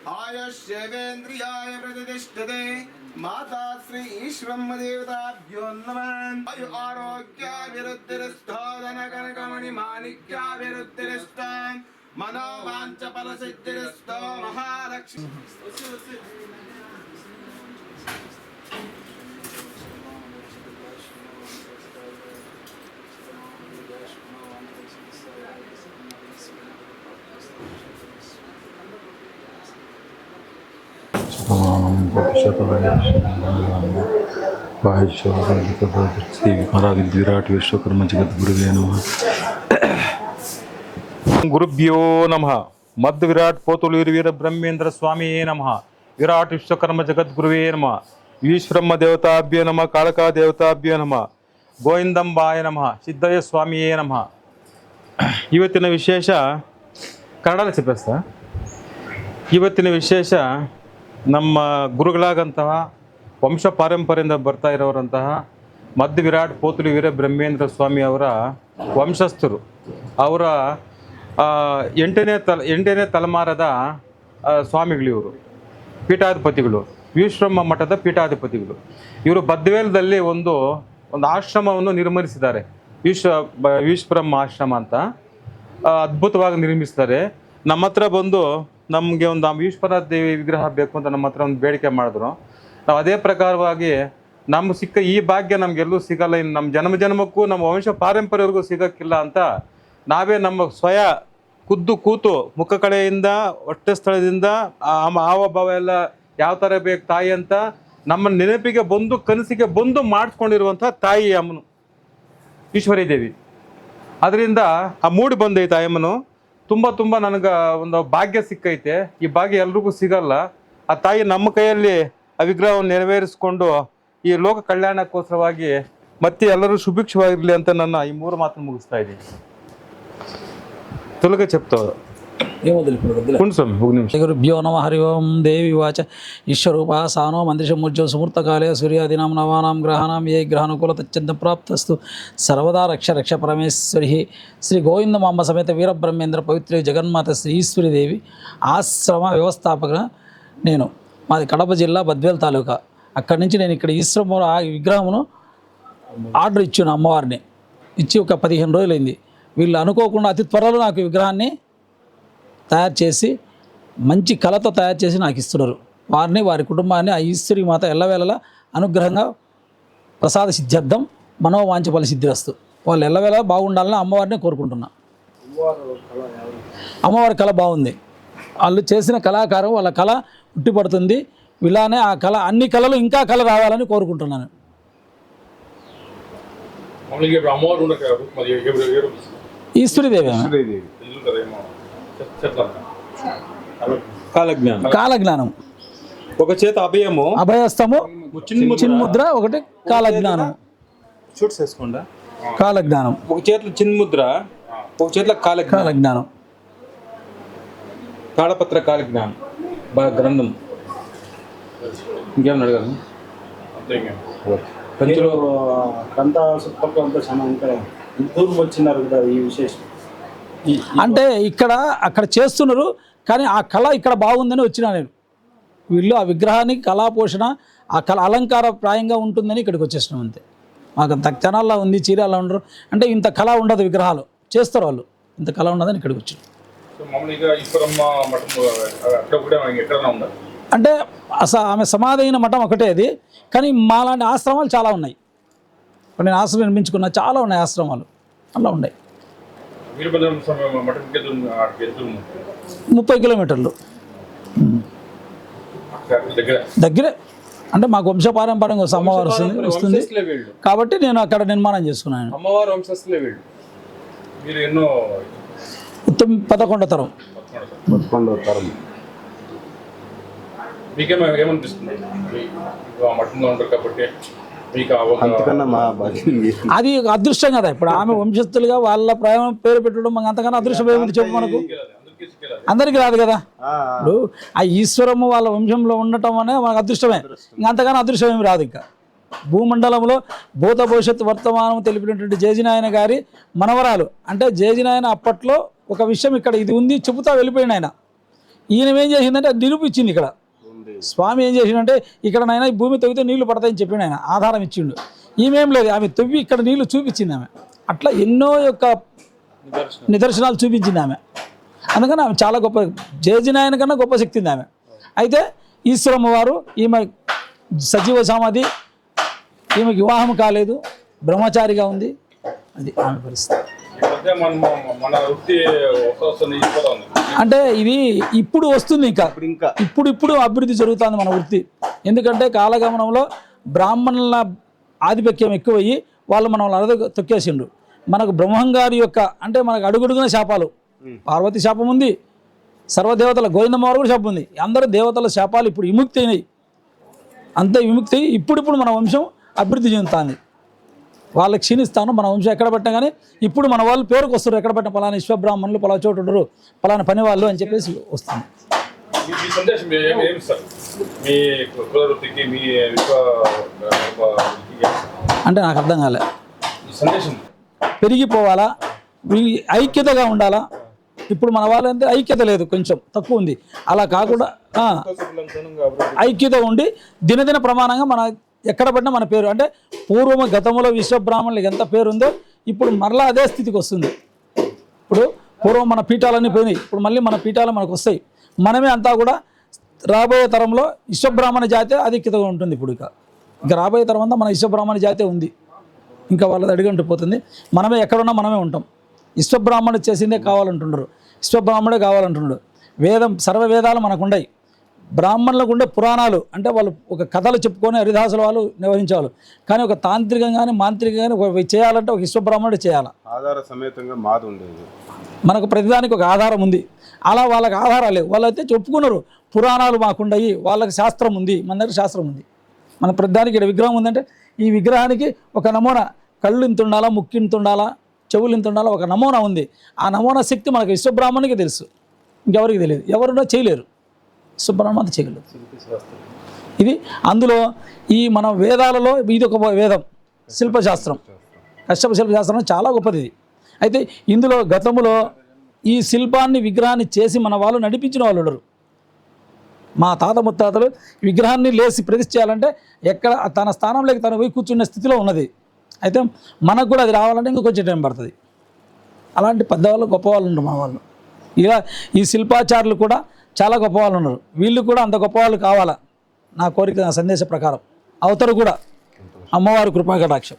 आयुष्येवेन्द्रियाय प्रतिष्ठते माता श्री ईश्वरम देवताभ्यो नमः आयु आरोग्याभिवृद्धिरस्तो धनकनकमणि माणिक्याभिवृद्धिरस्तो मनोवांच फलसिद्धिरस्तो महालक्ष्मी विराट विश्वकर्म जगत गुरुवे नमः गुरुभ्यो नमः मध्य विराट पोतुलूरि वीर ब्रह्मेंद्र स्वामी नमः विराट विश्वकर्म जगत गुरुवे नमः ईश्वरम देवताभ्यो नमः कालका देवताभ्यो नमः गोविंदंबाय नमः सिद्धಯ್య स्वामिये नमः ಇವತ್ತಿನ ವಿಶೇಷ ಕನ್ನಡದಲ್ಲಿ చెప్పేస్తా ಇವತ್ತಿನ ವಿಶೇಷ ನಮ್ಮ ಗುರುಗಳಾಗಂತಹ ವಂಶ ಪಾರಂಪರ್ಯದಿಂದ ಬರ್ತಾ ಇರೋರಂತಹ ಮಧ್ಯ ವಿರಾಟ್ ಪೋತುಲಿ ವೀರ ಬ್ರಹ್ಮೇಂದ್ರ ಸ್ವಾಮಿ ಅವರ ವಂಶಸ್ಥರು ಅವರ ಎಂಟನೇ ತಲೆಮಾರದ ಸ್ವಾಮಿಗಳು ಇವರು ಪೀಠಾಧಿಪತಿಗಳು ವಿಶ್ವಬ್ರಹ್ಮ ಮಠದ ಪೀಠಾಧಿಪತಿಗಳು ಇವರು ಬದ್ವೇಲದಲ್ಲಿ ಒಂದು ಆಶ್ರಮವನ್ನು ನಿರ್ಮಿಸಿದ್ದಾರೆ ವಿಶ್ವಬ್ರಹ್ಮ ಆಶ್ರಮ ಅಂತ ಅದ್ಭುತವಾಗಿ ನಿರ್ಮಿಸ್ತಾರೆ ನಮ್ಮ ಹತ್ರ ಬಂದು ನಮಗೆ ಒಂದು ಈಶ್ವರ ದೇವಿ ವಿಗ್ರಹ ಬೇಕು ಅಂತ ನಮ್ಮ ಹತ್ರ ಒಂದು ಬೇಡಿಕೆ ಮಾಡಿದ್ರು ನಾವು ಅದೇ ಪ್ರಕಾರವಾಗಿ ನಮ್ಮ ಸಿಕ್ಕ ಈ ಭಾಗ್ಯ ನಮಗೆಲ್ಲೂ ಸಿಗಲ್ಲ ಇನ್ನು ನಮ್ಮ ಜನ್ಮಕ್ಕೂ ನಮ್ಮ ವಂಶ ಪಾರಂಪರ್ಯವರೆಗೂ ಸಿಗೋಕ್ಕಿಲ್ಲ ಅಂತ ನಾವೇ ನಮ್ಮ ಸ್ವಯ ಖುದ್ದು ಕೂತು ಮುಖ ಕಡೆಯಿಂದ ಹೊಟ್ಟೆ ಸ್ಥಳದಿಂದ ಹಾವಭಾವ ಎಲ್ಲ ಯಾವ ಥರ ಬೇಕು ತಾಯಿ ಅಂತ ನಮ್ಮ ನೆನಪಿಗೆ ಬಂದು ಕನಸಿಗೆ ಬಂದು ಮಾಡಿಸ್ಕೊಂಡಿರುವಂಥ ತಾಯಿ ಅಮ್ಮನು ಈಶ್ವರಿ ದೇವಿ ಅದರಿಂದ ಆ ಮೂಡಿ ಬಂದೈತೆ ತಾಯಮ್ಮನು ತುಂಬ ನನಗೆ ಒಂದು ಭಾಗ್ಯ ಸಿಕ್ಕೈತೆ ಈ ಭಾಗ್ಯ ಎಲ್ರಿಗೂ ಸಿಗಲ್ಲ ಆ ತಾಯಿ ನಮ್ಮ ಕೈಯಲ್ಲಿ ಆ ವಿಗ್ರಹವನ್ನು ನೆರವೇರಿಸ್ಕೊಂಡು ಈ ಲೋಕ ಕಲ್ಯಾಣಕ್ಕೋಸ್ಕರವಾಗಿ ಮತ್ತೆ ಎಲ್ಲರೂ ಸುಭಿಕ್ಷವಾಗಿರಲಿ ಅಂತ ನನ್ನ ಈ ಮೂರು ಮಾತನ್ನು ಮುಗಿಸ್ತಾ ಇದ್ದೀನಿ తెలుగే చెప్తావు गुरुभ्यो नमः हरि ओं देवी वाच ईश्वरूपासानो मन्दिरमुज्जो सुहूर्तकाले सूर्यादीनां नवानां ग्रहाणां ये ग्रहानुकूलतच्चन्द प्राप्तस्तु सर्वदा रक्ष परमेश्वरी श्री गोविंदमांब समेत वीरब्रह्मेंद्र पवित्र जगन्माता श्री ईश्वरी देवी ఆశ్రమ వ్యవస్థాపక నేను మాది కడప జిల్లా బద్వేల్ తాలూకా అక్కడి నుంచి నేను ఇక్కడ ఈశ్వర విగ్రహమును ఆర్డర్ ఇచ్చాను అమ్మవారిని ఇచ్చి ఒక 15 రోజులైంది వీళ్ళు అనుకోకుండా అతి త్వరలో నాకు విగ్రహాన్ని తయారు చేసి మంచి కళతో తయారు చేసి నాకు ఇస్తున్నారు వారిని వారి కుటుంబాన్ని ఆ ఈశ్వరి మాత ఎల్లవేళలా అనుగ్రహంగా ప్రసాద సిద్ధ్యర్థం మనోవాంఛ ఫల సిద్ధిరస్తు వాళ్ళు ఎల్లవేళలా బాగుండాలని అమ్మవారిని కోరుకుంటున్నా అమ్మవారి కళ బాగుంది వాళ్ళు చేసిన కళాకారం వాళ్ళ కళ ఉట్టిపడుతుంది ఇలానే ఆ కళ అన్ని కళలు ఇంకా కళ రావాలని కోరుకుంటున్నాను ఈశ్వరీదేవి కాలజ్ఞానం ఒక చేత అభయము అభయస్తము చిన్ముద్ర ఒకటి కాలజ్ఞానం షూట్స్ వేసుకోండి కాలజ్ఞానం ఒక చేతిలో చిన్ముద్ర ఒక చేతిలో కాలజ్ఞానం తాళపత్ర కాలజ్ఞానం బాగా గ్రంథం ఇంకేమన్నా అడగాలి పంచులో కంత సుప్పకు అంతా చాలా దూరం వచ్చినారు కదా ఈ విశేషం అంటే అక్కడ చేస్తున్నారు కానీ ఆ కళ ఇక్కడ బాగుందని వచ్చినా నేను వీళ్ళు ఆ విగ్రహానికి కళా పోషణ ఆ కళ అలంకార ప్రాయంగా ఉంటుందని ఇక్కడికి వచ్చేసినాం అంతే మాకు తక్షణాల్లో ఉంది చీరాల్లో ఉండరు అంటే ఇంత కళ ఉండదు విగ్రహాలు చేస్తారు వాళ్ళు ఇంత కళ ఉండదని ఇక్కడికి వచ్చారు అంటే ఆమె సమాధి అయిన మఠం ఒకటే అది కానీ మాలాంటి ఆశ్రమాలు చాలా ఉన్నాయి నేను ఆశ్రమం నిర్మించుకున్నా చాలా ఉన్నాయి ఆశ్రమాలు అలా ఉన్నాయి 30 కిలోమీటర్లు దగ్గరే అంటే మాకు వంశపారంపర్యంగా అమ్మవారు వస్తుంది కాబట్టి నేను అక్కడ నిర్మాణం చేసుకున్నాను అమ్మవారు వంశస్థులే వీళ్ళు మీరు ఎన్నో 11వ తరం మీకేమనిపిస్తుంది మఠంలో ఉంటారు కాబట్టి అది అదృష్టం కదా ఇప్పుడు ఆమె వంశస్థులుగా వాళ్ళ ప్రేమ పేరు పెట్టడం మాకు అంతకన్నా అదృష్టం ఏముంది చెప్పు మనకు అందరికీ రాదు కదా ఇప్పుడు ఆ ఈశ్వరము వాళ్ళ వంశంలో ఉండటం అనే మనకు అదృష్టమే అంతకన్నా అదృష్టం ఏమి రాదు ఇంకా భూమండలంలో భూత భవిష్యత్తు వర్తమానం తెలిపినటువంటి జేజినాయన గారి మనవరాలు అంటే జేజినాయన అప్పట్లో ఒక విషయం ఇక్కడ ఇది ఉంది చెబుతా వెళ్ళిపోయిన ఆయన ఈయన ఏం చేసిందంటే అది నిరూపించింది ఇక్కడ. స్వామి ఏం చేసిండంటే ఇక్కడ నాయన ఈ భూమి తవ్వితే నీళ్లు పడతాయని చెప్పిండు ఆయన, ఆధారం ఇచ్చిండు. ఈమెం లేదు, ఆమె తవ్వి ఇక్కడ నీళ్లు చూపించింది ఆమె. అట్లా ఎన్నో యొక్క నిదర్శనాలు చూపించింది ఆమె. అందుకని ఆమె చాలా గొప్ప, జయజినాయన కన్నా గొప్ప శక్తి ఉంది ఆమె. అయితే ఈశ్వరమ్మ వారు ఈమె సజీవ సమాధి, ఈమెకి వివాహం కాలేదు, బ్రహ్మచారిగా ఉంది. అది ఆమె పరిస్థితి. అంటే ఇది ఇప్పుడు వస్తుంది, ఇంకా ఇప్పుడు అభివృద్ధి జరుగుతుంది మన వృత్తి. ఎందుకంటే కాలగమనంలో బ్రాహ్మణుల ఆధిపత్యం ఎక్కువయ్యి వాళ్ళు మనల్ని తొక్కేసిండ్రు. మనకు బ్రహ్మంగారి యొక్క అంటే మనకు అడుగడుగున శాపాలు, పార్వతి శాపం ఉంది, సర్వదేవతల గోవిందమ్మ కూడా శాపం ఉంది. అందరూ దేవతల శాపాలు ఇప్పుడు విముక్తి అయినాయి. అంతే విముక్తి అయ్యి ఇప్పుడు మన వంశం అభివృద్ధి చెందుతుంది. వాళ్ళకి క్షీణిస్తాను మన వంశం ఎక్కడ పెట్టినా కానీ ఇప్పుడు మన వాళ్ళు పేరుకు వస్తారు. ఎక్కడ పెట్టిన పలానా విశ్వబ్రాహ్మణులు పలా చోటు ఉండరు, పలానా పని వాళ్ళు అని చెప్పేసి వస్తుంది. అంటే నాకు అర్థం కాలే. పెరిగిపోవాలా, ఐక్యతగా ఉండాలా. ఇప్పుడు మన వాళ్ళంటే ఐక్యత లేదు, కొంచెం తక్కువ ఉంది. అలా కాకుండా ఐక్యత ఉండి దినదిన ప్రమాణంగా మన ఎక్కడ పడినా మన పేరు అంటే పూర్వము గతంలో విశ్వబ్రాహ్మణులకు ఎంత పేరు ఉందో ఇప్పుడు మరలా అదే స్థితికి వస్తుంది. ఇప్పుడు పూర్వం మన పీఠాలన్నీ పోయినాయి, ఇప్పుడు మళ్ళీ మన పీఠాలు మనకు వస్తాయి. మనమే అంతా కూడా రాబోయే తరంలో విశ్వబ్రాహ్మణ జాతే ఆధిక్యతగా ఉంటుంది. ఇప్పుడు ఇంకా రాబోయే తరం అంతా మన విశ్వబ్రాహ్మణ జాతే ఉంది. ఇంకా వాళ్ళది అడిగంటిపోతుంది. మనమే ఎక్కడున్నా మనమే ఉంటాం. విశ్వబ్రాహ్మణుడు చేసిందే కావాలంటున్నారు, విశ్వబ్రాహ్మణుడే కావాలంటున్నాడు. సర్వ వేదాలు మనకు ఉన్నాయి. బ్రాహ్మణులకు ఉండే పురాణాలు అంటే వాళ్ళు ఒక కథలు చెప్పుకొని హరిదాసుల వాళ్ళు నిర్వహించేవాళ్ళు. కానీ ఒక తాంత్రికంగానే మాంత్రికంగానే చేయాలంటే ఒక విశ్వబ్రాహ్మణుడు చేయాలి. ఆధార సమేతంగా మాది ఉండేది. మనకు ప్రతిదానికి ఒక ఆధారం ఉంది. అలా వాళ్ళకి ఆధారాలు లేవు. వాళ్ళైతే చెప్పుకున్నారు పురాణాలు మాకుండయి, వాళ్ళకి శాస్త్రం ఉంది, మన దగ్గర శాస్త్రం ఉంది. మన ప్రతిదానికి ఇక్కడ విగ్రహం ఉందంటే ఈ విగ్రహానికి ఒక నమూనా, కళ్ళు ఇంత ఉండాలా, ముక్కు ఇంత ఉండాలా, చెవులు ఇంత ఉండాలా, ఒక నమూనా ఉంది. ఆ నమూనా శక్తి మనకు విశ్వబ్రాహ్మణునికి తెలుసు, ఇంకెవరికి తెలియదు. ఎవరున్నా చేయలేరు, విశ్వబ్రాహ్మణుడు చేయగలరు. ఇది అందులో ఈ మన వేదాలలో ఇది ఒక వేదం, శిల్పశాస్త్రం, కశ్యప శిల్పశాస్త్రం చాలా గొప్పది ఇది. అయితే ఇందులో గతంలో ఈ శిల్పాన్ని విగ్రహాన్ని చేసి మన వాళ్ళు నడిపించిన వాళ్ళు ఉండరు. మా తాత ముత్తాతలు విగ్రహాన్ని లేసి ప్రతిష్ఠ చేయాలంటే ఎక్కడ తన స్థానంలోకి తను పోయి కూర్చున్న స్థితిలో ఉన్నది. అయితే మనకు కూడా అది రావాలంటే ఇంకా కొంచెం టైం పడుతుంది. అలాంటి పెద్దవాళ్ళు గొప్పవాళ్ళు ఉన్నారు మన వాళ్ళు. ఇలా ఈ శిల్పాచారులు కూడా చాలా గొప్పవాళ్ళు ఉన్నారు. వీళ్ళు కూడా అంత గొప్పవాళ్ళు కావాలా నా కోరిక, నా సందేశ ప్రకారం అవుతారు కూడా. అమ్మవారి కృపా కటాక్షం.